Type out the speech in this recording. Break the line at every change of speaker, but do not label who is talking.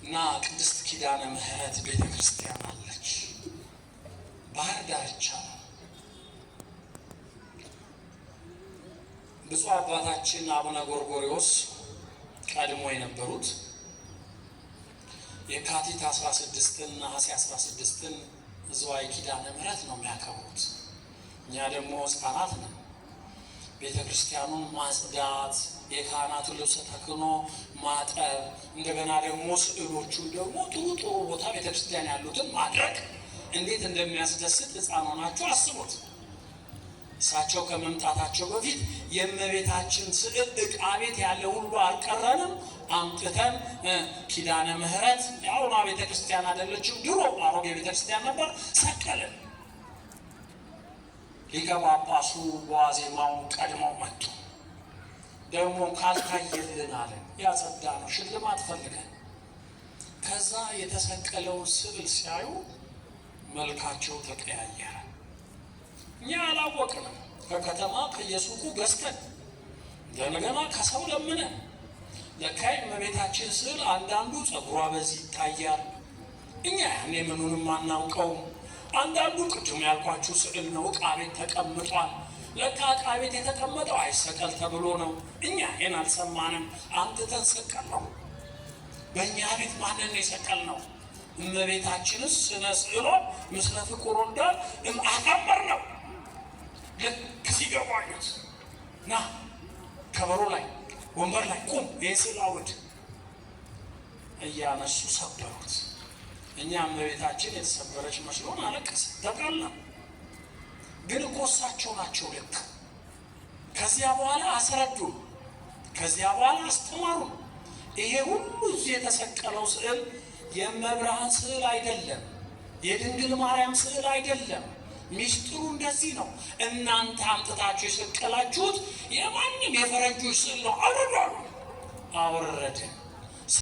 እና ቅድስት ኪዳነ ምህረት ቤተክርስቲያን አለች። ባህር ዳርቻ ነው። ብፁዕ አባታችን አቡነ ጎርጎርዮስ ቀድሞ የነበሩት የካቲት 16ን ነሐሴ 16ን ዝዋይ ኪዳነ ምህረት ነው የሚያከብሩት። እኛ ደግሞ ሕፃናት ነን። ቤተ ክርስቲያኑን ማጽዳት፣ የካህናቱን ልብሰ ተክህኖ ማጠብ፣ እንደገና ደግሞ ስዕሎቹን ደግሞ ጥሩ ጥሩ ቦታ ቤተ ክርስቲያን ያሉትን ማድረግ እንዴት እንደሚያስደስት ሕፃን ሆናችሁ አስቡት። እሳቸው ከመምጣታቸው በፊት የእመቤታችን ስዕል ዕቃ ቤት ያለ ሁሉ አልቀረንም፣ አምጥተን ኪዳነ ምህረት ያውና ቤተ ክርስቲያን አይደለችም፣ ድሮ አሮጌ ቤተ ክርስቲያን ነበር፣ ሰቀልን። ሊቀ ጳጳሱ በዋዜማው ቀድመው መጡ። ደግሞ ካልታየልን አለን፣ ያጸዳ ነው ሽልማት ፈልገን። ከዛ የተሰቀለውን ስዕል ሲያዩ መልካቸው ተቀያየረ። እኛ አላወቅንም። ከከተማ ከየሱቁ ገዝተን እንደገና ከሰው ለምነን ለካ የእመቤታችን ስዕል አንዳንዱ ጸጉሯ በዚህ ይታያል። እኛ ያኔ ምኑንም አናውቀውም። አንዳንዱ ቅድም ያልኳችሁ ስዕል ነው፣ ዕቃ ቤት ተቀምጧል። ለካ ዕቃ ቤት የተቀመጠው አይሰቀል ተብሎ ነው። እኛ ይህን አልሰማንም። አምጥተን ሰቀል ነው። በእኛ ቤት ማንን የሰቀል ነው? እመቤታችንስ ስነ ስዕሏ ምስለ ፍቁር ወልዳ አከበር ነው። ልክ ሲገቡ አዩት እና ከበሮ ላይ ወንበር ላይ ቁም ይህን ስዕል አውርድ እያነሱ ሰበሩት። እኛ እመቤታችን የተሰበረች መስሎን አለቀስ ተቃላ። ግን እኮ እሳቸው ናቸው ልክ። ከዚያ በኋላ አስረዱ፣ ከዚያ በኋላ አስተማሩ። ይሄ ሁሉ እዚህ የተሰቀለው ስዕል የእመብርሃን ስዕል አይደለም፣ የድንግል ማርያም ስዕል አይደለም። ሚስጥሩ እንደዚህ ነው። እናንተ አምጥታችሁ የሰቀላችሁት የማንም የፈረንጆች ስዕል ነው። አውረዱ። አወረድን።